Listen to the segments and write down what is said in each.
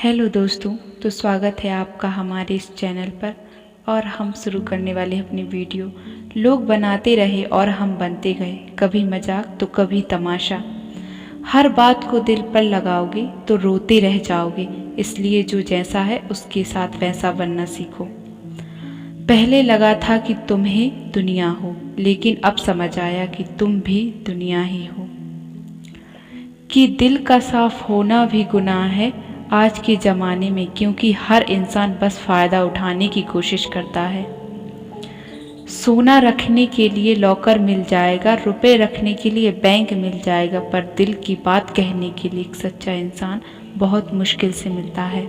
Hello दोस्तों, तो स्वागत है आपका हमारे इस चैनल पर। और हम शुरू करने वाले हैं अपनी वीडियो। लोग बनाते रहे और हम बनते गए, कभी मजाक तो कभी तमाशा। हर बात को दिल पर लगाओगे तो रोते रह जाओगे, इसलिए जो जैसा है उसके साथ वैसा बनना सीखो। पहले लगा था कि तुम ही दुनिया हो, लेकिन अब समझ आया कि तुम भी दुनिया ही हो। कि दिल का साफ होना भी गुनाह है आज के ज़माने में, क्योंकि हर इंसान बस फ़ायदा उठाने की कोशिश करता है। सोना रखने के लिए लॉकर मिल जाएगा, रुपए रखने के लिए बैंक मिल जाएगा, पर दिल की बात कहने के लिए एक सच्चा इंसान बहुत मुश्किल से मिलता है।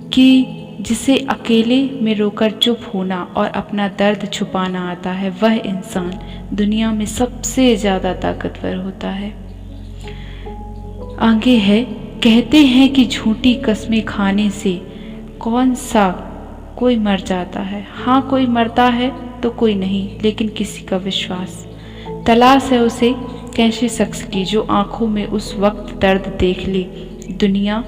कि जिसे अकेले में रोकर चुप होना और अपना दर्द छुपाना आता है, वह इंसान दुनिया में सबसे ज़्यादा ताकतवर होता है। आगे है, कहते हैं कि झूठी कस्में खाने से कौन सा कोई मर जाता है। हाँ, कोई मरता है तो कोई नहीं, लेकिन किसी का विश्वास। तलाश है उसे कैसे शख्स की जो आंखों में उस वक्त दर्द देख ले, दुनिया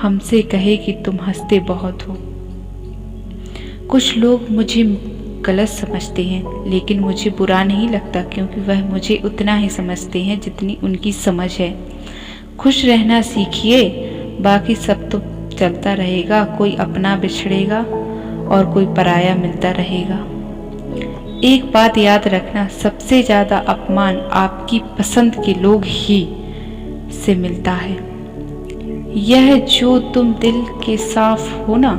हमसे कहे कि तुम हंसते बहुत हो। कुछ लोग मुझे गलत समझते हैं, लेकिन मुझे बुरा नहीं लगता, क्योंकि वह मुझे उतना ही समझते हैं जितनी उनकी समझ है। खुश रहना सीखिए, बाकी सब तो चलता रहेगा। कोई अपना बिछड़ेगा और कोई पराया मिलता रहेगा। एक बात याद रखना, सबसे ज़्यादा अपमान आपकी पसंद के लोग ही से मिलता है। यह जो तुम दिल के साफ हो ना,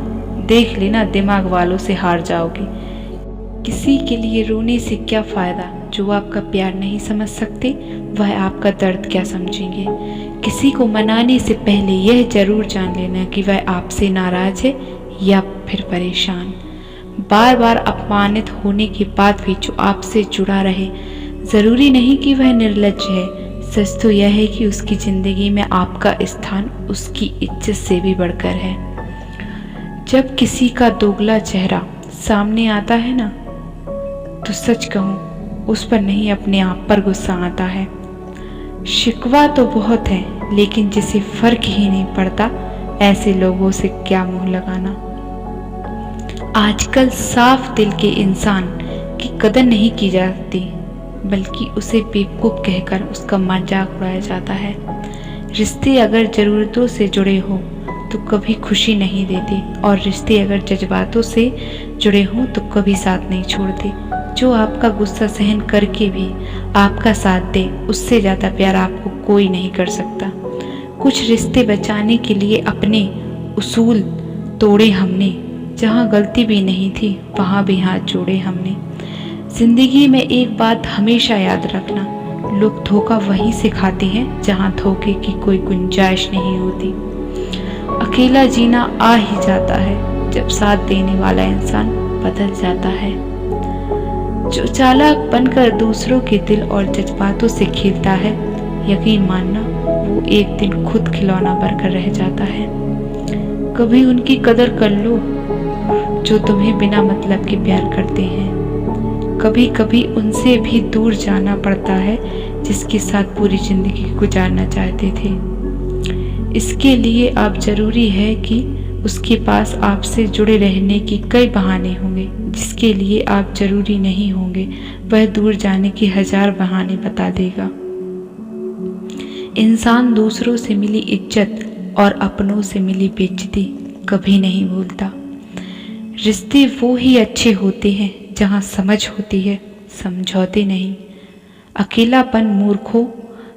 देख लेना दिमाग वालों से हार जाओगे। किसी के लिए रोने से क्या फ़ायदा, जो आपका प्यार नहीं समझ सकते वह आपका दर्द क्या समझेंगे। किसी को मनाने से पहले यह जरूर जान लेना कि वह आपसे नाराज है या फिर परेशान। बार बार अपमानित होने के बाद भी जो आपसे जुड़ा रहे, ज़रूरी नहीं कि वह निर्लज्ज है। सच तो यह है कि उसकी ज़िंदगी में आपका स्थान उसकी इज्जत से भी बढ़कर है। जब किसी का दोगला चेहरा सामने आता है ना, तो सच कहूँ उस पर नहीं, अपने आप पर गुस्सा आता है। शिकवा तो बहुत है, लेकिन जिसे फर्क ही नहीं पड़ता, ऐसे लोगों से क्या मुंह लगाना। आजकल साफ दिल के इंसान की कदर नहीं की जाती, बल्कि उसे बेवकूफ़ कहकर उसका मजाक उड़ाया जाता है। रिश्ते अगर ज़रूरतों से जुड़े हो तो कभी खुशी नहीं देते, और रिश्ते अगर जज्बातों से जुड़े हों तो कभी साथ नहीं छोड़ते। जो आपका गुस्सा सहन करके भी आपका साथ दे, उससे ज़्यादा प्यार आपको कोई नहीं कर सकता। कुछ रिश्ते बचाने के लिए अपने उसूल तोड़े हमने, जहाँ गलती भी नहीं थी वहाँ भी हाथ जोड़े हमने। जिंदगी में एक बात हमेशा याद रखना, लोग धोखा वहीं से खाते हैं जहाँ धोखे की कोई गुंजाइश नहीं होती। अकेला जीना आ ही जाता है जब साथ देने वाला इंसान बदल जाता है। जो चालाक बनकर दूसरों के दिल और जज्बातों से खेलता है, यकीन मानना वो एक दिन खुद खिलौना बनकर रह जाता है। कभी उनकी कदर कर लो जो तुम्हें बिना मतलब के प्यार करते हैं। कभी कभी उनसे भी दूर जाना पड़ता है जिसके साथ पूरी जिंदगी गुजारना चाहते थे। इसके लिए आप जरूरी है कि उसके पास आपसे जुड़े रहने के कई बहाने होंगे, जिसके लिए आप जरूरी नहीं होंगे। वह दूर जाने के 1000 बहाने बता देगा। इंसान दूसरों से मिली इज्जत और अपनों से मिली बेइज्जती कभी नहीं भूलता। रिश्ते वो ही अच्छे होते हैं जहाँ समझ होती है, समझौते नहीं। अकेलापन मूर्खों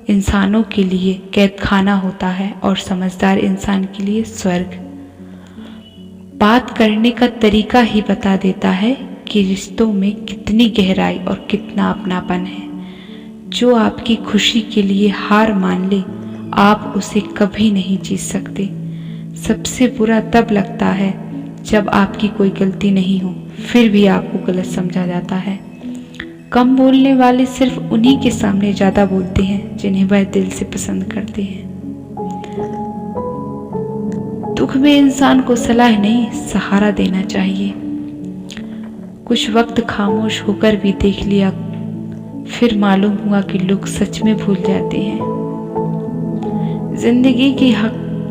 इंसानों के लिए कैद खाना होता है, और समझदार इंसान के लिए स्वर्ग। बात करने का तरीका ही बता देता है कि रिश्तों में कितनी गहराई और कितना अपनापन है। जो आपकी खुशी के लिए हार मान ले, आप उसे कभी नहीं जीत सकते। सबसे बुरा तब लगता है जब आपकी कोई गलती नहीं हो, फिर भी आपको गलत समझा जाता है। कम बोलने वाले सिर्फ उन्हीं के सामने ज़्यादा बोलते हैं जिन्हें वह दिल से पसंद करते हैं। दुख में इंसान को सलाह नहीं, सहारा देना चाहिए। कुछ वक्त खामोश होकर भी देख लिया, फिर मालूम हुआ कि लोग सच में भूल जाते हैं। जिंदगी की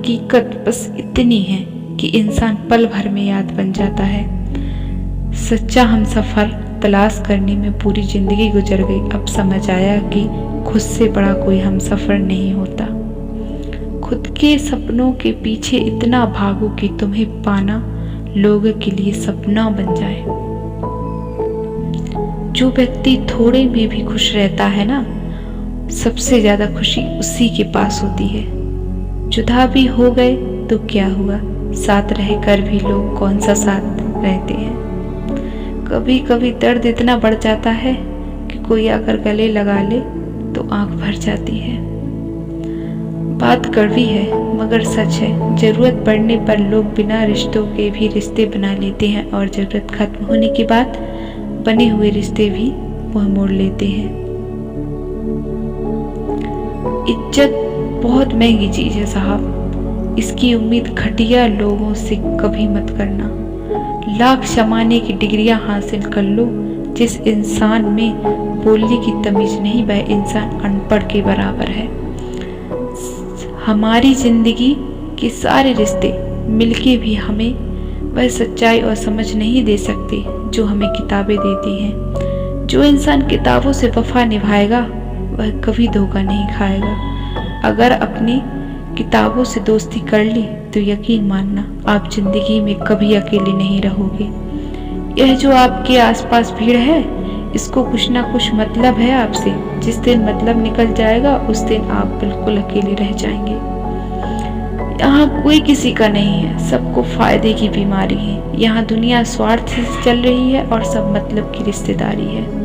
हकीकत बस इतनी है कि इंसान पल भर में याद बन जाता है। सच्चा हमसफर तलाश करने में पूरी जिंदगी गुजर गई। अब समझ आया कि खुद से बड़ा कोई हमसफर नहीं होता। खुद के सपनों के पीछे इतना भागो कि तुम्हें पाना लोगों के लिए सपना बन जाए। जो व्यक्ति थोड़े में भी खुश रहता है ना, सबसे ज्यादा खुशी उसी के पास होती है। जुदा भी हो गए तो क्या हुआ, साथ रहकर भी लोग कौन सा साथ रहते हैं। कभी कभी दर्द इतना बढ़ जाता है कि कोई आकर गले लगा ले तो आंख भर जाती है। बात कड़वी है मगर सच है। जरूरत पड़ने पर लोग बिना रिश्तों के भी रिश्ते बना लेते हैं और जरूरत खत्म होने के बाद बने हुए रिश्ते भी मुंह मोड़ लेते हैं। इज्जत बहुत महंगी चीज है साहब, इसकी उम्मीद घटिया लोगों से कभी मत करना। लाख शमाने की डिग्रियां हासिल कर लो, जिस इंसान में बोलने की तमीज नहीं वह इंसान अनपढ़ के बराबर है। हमारी जिंदगी के सारे रिश्ते मिलके भी हमें वह सच्चाई और समझ नहीं दे सकते जो हमें किताबें देती हैं। जो इंसान किताबों से वफा निभाएगा वह कभी धोखा नहीं खाएगा। अगर अपनी किताबों से दोस्ती कर ली तो यकीन मानना आप जिंदगी में कभी अकेले नहीं रहोगे। यह जो आपके आसपास भीड़ है, इसको कुछ ना कुछ मतलब है आपसे। जिस दिन मतलब निकल जाएगा उस दिन आप बिल्कुल अकेले रह जाएंगे। यहाँ कोई किसी का नहीं है, सबको फायदे की बीमारी है। यहाँ दुनिया स्वार्थ से चल रही है और सब मतलब की रिश्तेदारी है।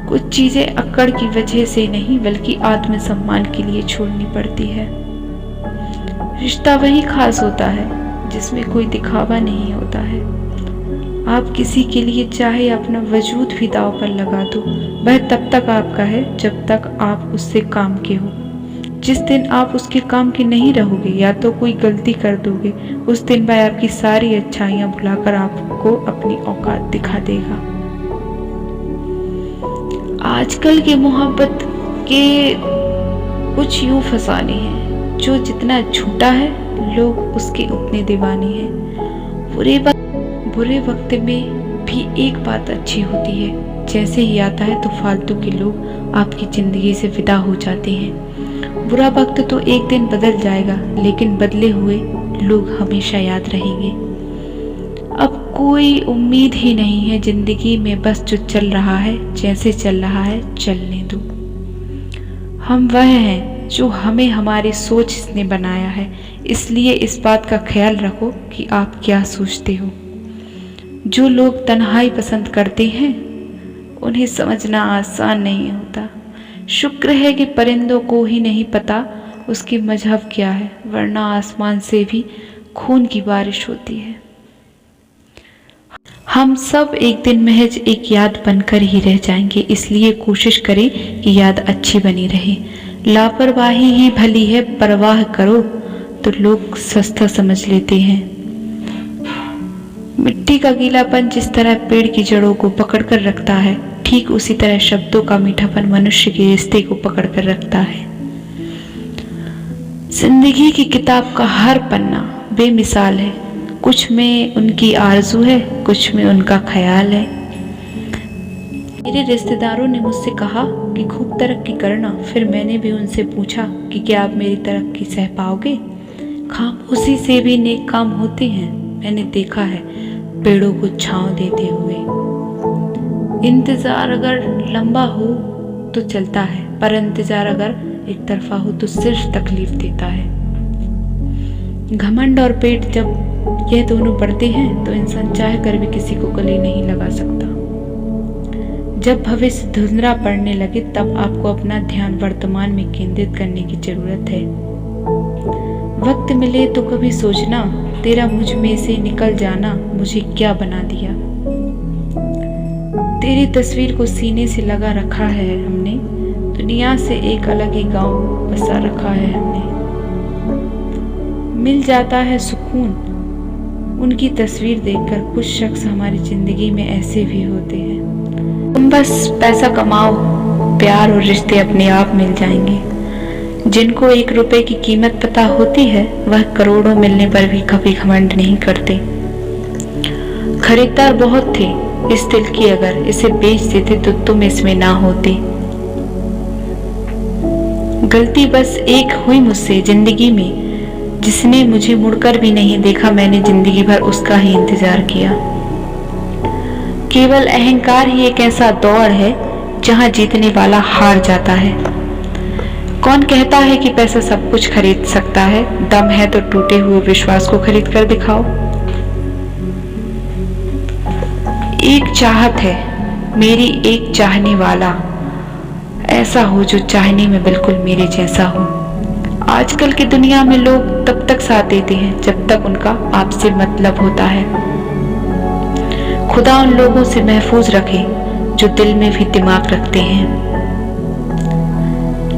कुछ चीजें अक्कड़ की वजह से नहीं बल्कि आत्मसम्मान के लिए छोड़नी पड़ती है। रिश्ता वही खास होता है जिसमें कोई दिखावा नहीं होता है। आप किसी के लिए चाहे अपना वजूद भी दांव पर लगा दो, वह तब तक आपका है जब तक आप उससे काम के हो। जिस दिन आप उसके काम के नहीं रहोगे या तो कोई गलती कर दोगे, उस दिन वह आपकी सारी अच्छाइयां भुलाकर आपको अपनी औकात दिखा देगा। आजकल के मोहब्बत के कुछ यूं फसाने हैं, जो जितना झूठा है लोग उसके उतने दीवाने हैं। बुरे वक्त में भी एक बात अच्छी होती है, जैसे ही आता है तो फालतू के लोग आपकी जिंदगी से विदा हो जाते हैं। बुरा वक्त तो एक दिन बदल जाएगा, लेकिन बदले हुए लोग हमेशा याद रहेंगे। अब कोई उम्मीद ही नहीं है जिंदगी में, बस जो चल रहा है जैसे चल रहा है चलने दो। हम वह हैं जो हमें हमारी सोच ने बनाया है, इसलिए इस बात का ख्याल रखो कि आप क्या सोचते हो। जो लोग तन्हाई पसंद करते हैं उन्हें समझना आसान नहीं होता। शुक्र है कि परिंदों को ही नहीं पता उसकी मजहब क्या है, वरना आसमान से भी खून की बारिश होती है। हम सब एक दिन महज एक याद बनकर ही रह जाएंगे, इसलिए कोशिश करें कि याद अच्छी बनी रहे। लापरवाही ही भली है, परवाह करो तो लोग सस्ता समझ लेते हैं। मिट्टी का गीलापन जिस तरह पेड़ की जड़ों को पकड़कर रखता है, ठीक उसी तरह शब्दों का मीठापन मनुष्य के रिश्ते को पकड़कर रखता है। जिंदगी की किताब का हर पन्ना बेमिसाल है, कुछ में उनकी आरज़ू है, कुछ में उनका ख्याल है। मेरे रिश्तेदारों ने मुझसे कहा कि खूब तरक्की करना, फिर मैंने भी उनसे पूछा कि क्या आप मेरी तरक्की सह पाओगे। खामोशी से भी नेक काम होते हैं, मैंने देखा है पेड़ों को छांव देते हुए। इंतजार अगर लंबा हो तो चलता है, पर इंतजार अगर एक तरफा हो तो सिर्फ तकलीफ देता है। घमंड और पेट जब यह दोनों बढ़ते हैं तो इंसान चाह कर भी किसी को गले नहीं लगा सकता। जब भविष्य धुंधला पड़ने लगे तब आपको अपना ध्यान वर्तमान में केंद्रित करने की जरूरत है। वक्त मिले तो कभी सोचना, तेरा मुझ में से निकल जाना मुझे क्या बना दिया। तेरी तस्वीर को सीने से लगा रखा है हमने, दुनिया से एक अलग ही गांव बसा रखा है हमने। मिल जाता है सुकून उनकी तस्वीर देखकर, कुछ शख्स हमारी जिंदगी में ऐसे भी होते हैं। तुम बस पैसा कमाओ, प्यार और रिश्ते अपने आप मिल जाएंगे। जिनको 1 रुपए की कीमत पता होती है वह करोड़ों मिलने पर भी कभी घमंड नहीं करते। खरीदार बहुत थे इस दिल की, अगर इसे बेच देते तो तुम इसमें ना होते। गलती बस एक हुई मुझसे जिंदगी में, जिसने मुझे मुड़कर भी नहीं देखा, मैंने जिंदगी भर उसका ही इंतजार किया। केवल अहंकार ही एक ऐसा दौड़ है जहां जीतने वाला हार जाता है। कौन कहता है कि पैसा सब कुछ खरीद सकता है? दम है तो टूटे हुए विश्वास को खरीद कर दिखाओ। एक चाहत है मेरी, एक चाहने वाला ऐसा हो जो चाहने में बिल्कुल मेरे जैसा हो। आजकल की दुनिया में लोग तब तक साथ देते हैं जब तक उनका आपसे मतलब होता है। खुदा उन लोगों से महफूज रखे जो दिल में भी दिमाग रखते हैं।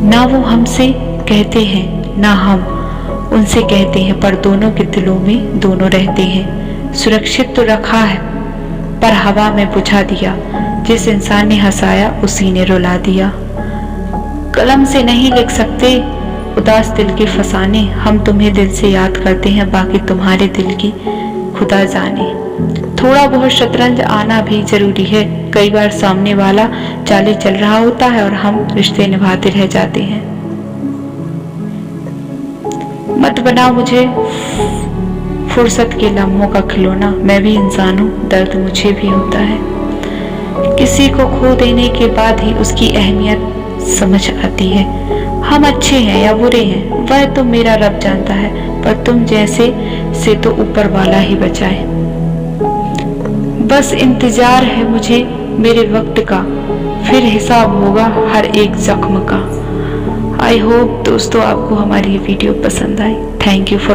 ना वो हमसे कहते हैं ना हम उनसे कहते हैं, पर दोनों के दिलों में दोनों रहते हैं। सुरक्षित तो रखा है पर हवा में बुझा दिया, जिस इंसान ने हंसाया उसी ने रुला दिया। कलम से नहीं लिख सकते उदास दिल के फसाने, हम तुम्हें दिल से याद करते हैं, बाकी तुम्हारे दिल की खुदा जाने। थोड़ा बहुत शतरंज आना भी जरूरी है, कई बार सामने वाला चालें चल रहा होता है और हम रिश्ते निभाते रह जाते हैं। मत बनाओ मुझे फुर्सत के लम्हों का खिलौना, मैं भी इंसान हूँ, दर्द मुझे भी होता है। किसी को खो देने के बाद ही उसकी अहमियत समझ आती है। हम अच्छे हैं या बुरे हैं वह तो मेरा रब जानता है, पर तुम जैसे से तो ऊपर वाला ही बचाए। बस इंतजार है मुझे मेरे वक्त का, फिर हिसाब होगा हर एक जख्म का। आई होप दोस्तों आपको हमारी ये वीडियो पसंद आई। Thank you for